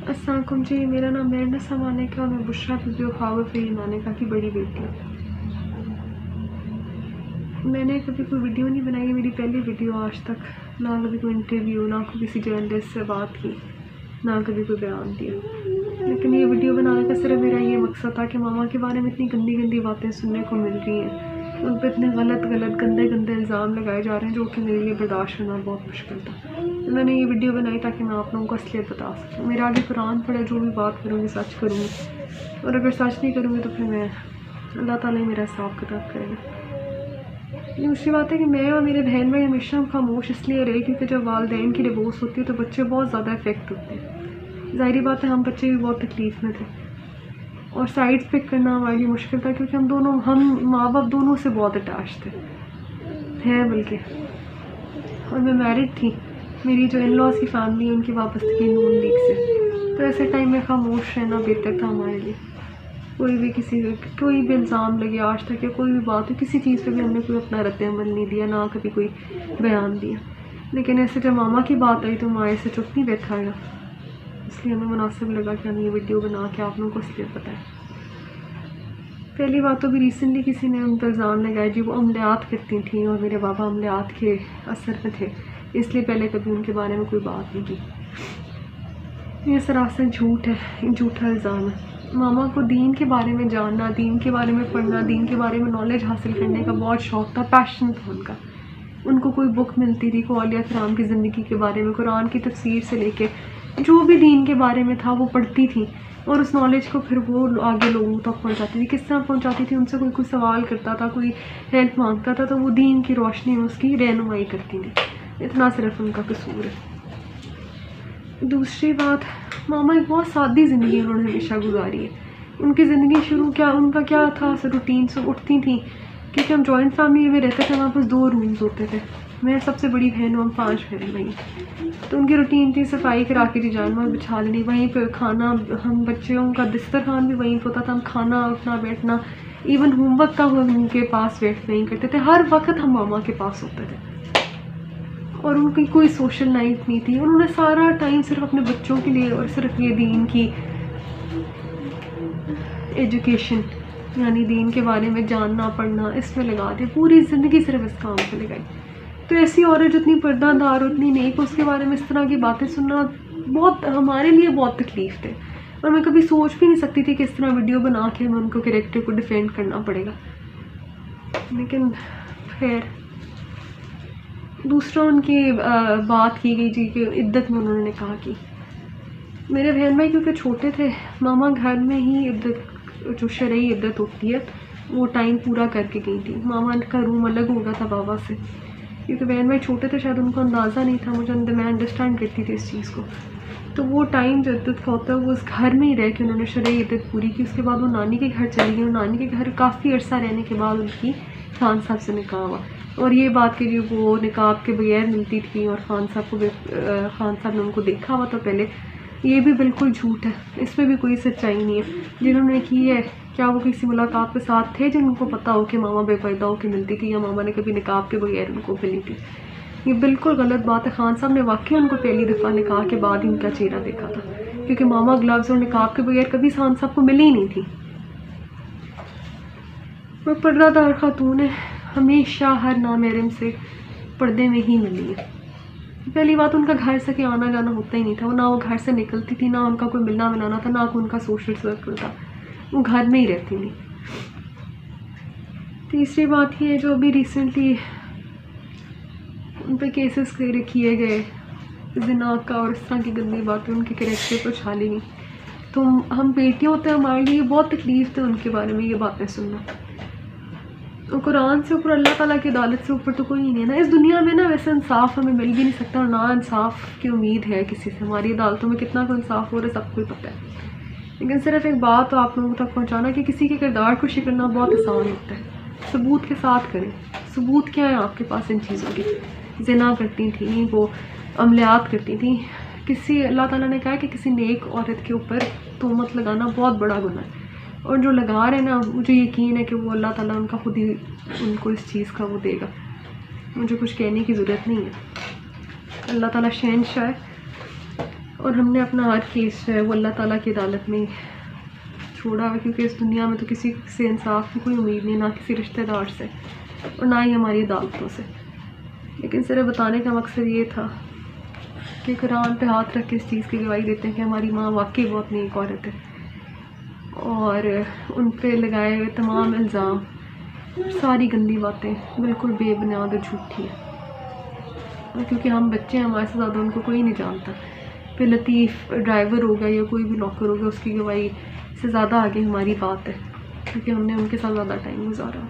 السلام علیکم جی، میرا نام میرنا سامان ہے کہ میں بشرا بی خواب فری مانے کا کی بڑی بیٹی ہوں۔ میں نے کبھی کوئی ویڈیو نہیں بنائی، میری پہلی ویڈیو آج تک، نہ کبھی کوئی انٹرویو، نہ کوئی کسی جرنلسٹ سے بات کی، نہ کبھی کوئی بیان دیا۔ لیکن یہ ویڈیو بنانے کا صرف میرا یہ مقصد تھا کہ ماما کے بارے میں اتنی گندی گندی باتیں سننے کو مل رہی ہیں، ان پہ اتنے غلط گندے الزام لگائے جا رہے ہیں جو کہ میرے لیے برداشت کرنا بہت مشکل تھا۔ میں نے یہ ویڈیو بنائی تاکہ میں آپ لوگوں کو اصلیت بتا سکوں۔ میرے آگے قرآن پڑھے، جو بھی بات کروں گی سچ کروں گی، اور اگر سچ نہیں کروں گی تو پھر میں اللہ تعالیٰ ہی میرا حساب کتاب کرے گا۔ دوسری بات ہے کہ میں اور میرے بہن بھائی ہمیشہ خاموش اس لیے رہے کیونکہ جب والدین کی ڈیورس ہوتی ہے تو بچے بہت زیادہ افیکٹ ہوتے ہیں۔ ظاہری بات ہے ہم بچے بھی بہت تکلیف میں تھے، اور سائڈ پک کرنا ہمارے لیے مشکل تھا کیونکہ ہم ماں باپ دونوں سے بہت اٹیچ تھے ہیں بلکہ، اور میں میرڈ تھی۔ میری جو ان لاز کی فیملی ہے ان کی وابستگی نون لیگ سے، تو ایسے ٹائم میں خاموش رہنا بہتر تھا ہمارے لیے۔ کوئی بھی الزام لگے آج تک یا کوئی بھی بات ہو، کسی چیز پہ بھی ہم نے کوئی اپنا رد عمل نہیں دیا، نہ کبھی کوئی بیان دیا۔ لیکن ایسے جب ماما کی بات آئی تو ماں ایسے چپ نہیں بیٹھا گا، اس لیے ہمیں مناسب لگا کہ ہم یہ ویڈیو بنا کے آپ لوگوں کو اس لیے بتائیں۔ پہلی بات تو بھی ریسنٹلی کسی نے ان پر الزام لگایا جی وہ عملیات کرتی تھیں اور میرے بابا عملیات کے اثر میں تھے، اس لیے پہلے کبھی ان کے بارے میں کوئی بات نہیں کی۔ یہ سراسر جھوٹ ہے، جھوٹا الزام ہے۔ ماما کو دین کے بارے میں جاننا، دین کے بارے میں پڑھنا، دین کے بارے میں نالج حاصل کرنے کا بہت شوق تھا، پیشن تھا ان کا۔ ان کو کوئی بک ملتی تھی اولیاء کرام کی زندگی کے بارے میں، قرآن کی تفسیر سے لے کے جو بھی دین کے بارے میں تھا وہ پڑھتی تھی، اور اس نالج کو پھر وہ آگے لوگوں تک پہنچاتی تھی۔ کس طرح پہنچاتی تھی؟ ان سے کوئی سوال کرتا تھا، کوئی ہیلپ مانگتا تھا تو وہ دین کی روشنی میں اس کی رہنمائی کرتی تھی۔ اتنا صرف ان کا قصور ہے۔ دوسری بات، ماما ایک بہت سادی زندگی انہوں نے ہمیشہ گزاری ہے۔ ان کی زندگی ان کا کیا تھا روٹین، سے اٹھتی تھیں، کیونکہ ہم جوائنٹ فیملی میں رہتے تھے، ہمارے پاس 2 رومز ہوتے تھے، میں سب سے بڑی بہن ہوں، ہم 5 بہن بھائی، تو ان کی روٹین تھی صفائی کرا کے جی جان میں بچھا لینی، وہیں پہ کھانا، ہم بچوں کا دسترخوان بھی وہیں پہ ہوتا تھا، ہم کھانا اٹھنا بیٹھنا، ایون ہوم ورک کا وہ ان کے پاس ویٹ نہیں کرتے تھے، ہر وقت ہم ماما کے پاس ہوتے تھے، اور ان کی کوئی سوشل لائف نہیں تھی۔ انہوں نے سارا ٹائم صرف اپنے بچوں کے لیے اور صرف یہ دین کی ایجوکیشن، یعنی دین کے بارے میں جاننا پڑھنا، اس میں لگا دیا، پوری زندگی صرف اس کام پہ لگائی۔ تو ایسی عورت جتنی پردہ دار، اتنی نیک، اس کے بارے میں اس طرح کی باتیں سننا بہت ہمارے لیے بہت تکلیف تھے، اور میں کبھی سوچ بھی نہیں سکتی تھی کہ اس طرح ویڈیو بنا کے ہمیں ان کو کریکٹر کو ڈیفینڈ کرنا پڑے گا۔ لیکن خیر، دوسرا ان کی بات کی گئی جی کہ عدت میں انہوں نے کہا کہ میرے بہن بھائی کیونکہ چھوٹے تھے، ماما گھر میں ہی عدت، جو شرعی عدت ہوتی ہے وہ ٹائم پورا کر کے گئی تھی۔ ماما کا روم الگ ہو گیا تھا بابا سے، کیونکہ بہن بھائی چھوٹے تھے، شاید ان کو اندازہ نہیں تھا، میں انڈرسٹینڈ کرتی تھی اس چیز کو۔ تو وہ ٹائم جو عدت کا ہوتا ہے وہ اس گھر میں ہی رہ کے انہوں نے شرعی عدت پوری کی۔ اس کے بعد وہ نانی کے گھر چلی گئی، اور نانی کے گھر کافی عرصہ رہنے کے بعد ان کی خان صاحب سے نکاح ہوا، اور یہ بات کہ وہ نقاب کے بغیر ملتی تھی اور خان صاحب نے ان کو دیکھا ہوا تو پہلے، یہ بھی بالکل جھوٹ ہے، اس میں بھی کوئی سچائی نہیں ہے۔ جنہوں نے کی ہے، کیا وہ کسی ملاقات کے ساتھ تھے جن کو پتہ ہو کہ ماما بے پردہ ہو کے ملتی تھی، یا ماما نے کبھی نقاب کے بغیر ان کو ملی تھی؟ یہ بالکل غلط بات ہے۔ خان صاحب نے واقعی ان کو پہلی دفعہ نکاح کے بعد ان کا چہرہ دیکھا تھا، کیونکہ ماما گلوز اور نقاب کے بغیر کبھی خان صاحب کو ملی ہی نہیں تھی۔ وہ پردہ دار خاتون ہے، ہمیشہ ہر نامحرم سے پردے میں ہی ملی ہے۔ پہلی بات، ان کا گھر سے کہ آنا جانا ہوتا ہی نہیں تھا، نہ وہ گھر سے نکلتی تھی، نہ ان کا کوئی ملنا ملانا تھا، نہ کوئی ان کا سوشل سرکل تھا، وہ گھر میں ہی رہتی تھی۔ تیسری بات یہ ہے جو ابھی ریسنٹلی ان پہ کیسز کیے گئے زنا کا اور اس طرح کی گندی باتیں ان کے کریکٹر پر چھالی گئی، تو ہم بیٹیاں ہوتے ہیں، ہمارے لیے بہت تکلیف تھے ان کے بارے میں یہ باتیں سننا۔ قرآن سے اوپر، اللہ تعالیٰ کی عدالت سے اوپر تو کوئی نہیں ہے نا اس دنیا میں نا، ویسے انصاف ہمیں مل بھی نہیں سکتا، اور نہ انصاف کی امید ہے کسی سے۔ ہماری عدالتوں میں کتنا کوئی انصاف ہو رہا ہے سب کو پتہ ہے، لیکن صرف ایک بات تو آپ لوگوں تک پہنچانا کہ کسی کے کردار کو شکلنا بہت آسان ہوتا ہے، ثبوت کے ساتھ کریں۔ ثبوت کیا ہے آپ کے پاس ان چیزوں کی؟ زنا کرتی تھیں، وہ عملیات کرتی تھیں، اللہ تعالیٰ نے کہا کہ کسی نیک عورت کے اوپر تہمت لگانا بہت بڑا گناہ ہے، اور جو لگا رہے نا، مجھے یقین ہے کہ وہ اللہ تعالیٰ ان کا خود ہی ان کو اس چیز کا وہ دے گا، مجھے کچھ کہنے کی ضرورت نہیں ہے۔ اللہ تعالیٰ شہنشاہ ہے، اور ہم نے اپنا ہر کیس جو ہے وہ اللہ تعالیٰ کی عدالت میں چھوڑا ہے، کیونکہ اس دنیا میں تو کسی سے انصاف کی کوئی امید نہیں، نہ کسی رشتہ دار سے اور نہ ہی ہماری عدالتوں سے. لیکن صرف بتانے کا مقصد یہ تھا کہ قرآن پہ ہاتھ رکھ کے اس چیز کی گواہی دیتے ہیں کہ ہماری ماں واقعی بہت نیک عورت ہے، اور ان پہ لگائے ہوئے تمام الزام، ساری گندی باتیں بالکل بے بنیاد اور جھوٹی ہیں. کیونکہ ہم بچے ہیں، ہمارے سے زیادہ ان کو کوئی نہیں جانتا. پھر لطیف ڈرائیور ہوگا یا کوئی بھی نوکر ہوگا، اس کی گواہی سے زیادہ آگے ہماری بات ہے، کیونکہ ہم نے ان کے ساتھ زیادہ ٹائم گزارا.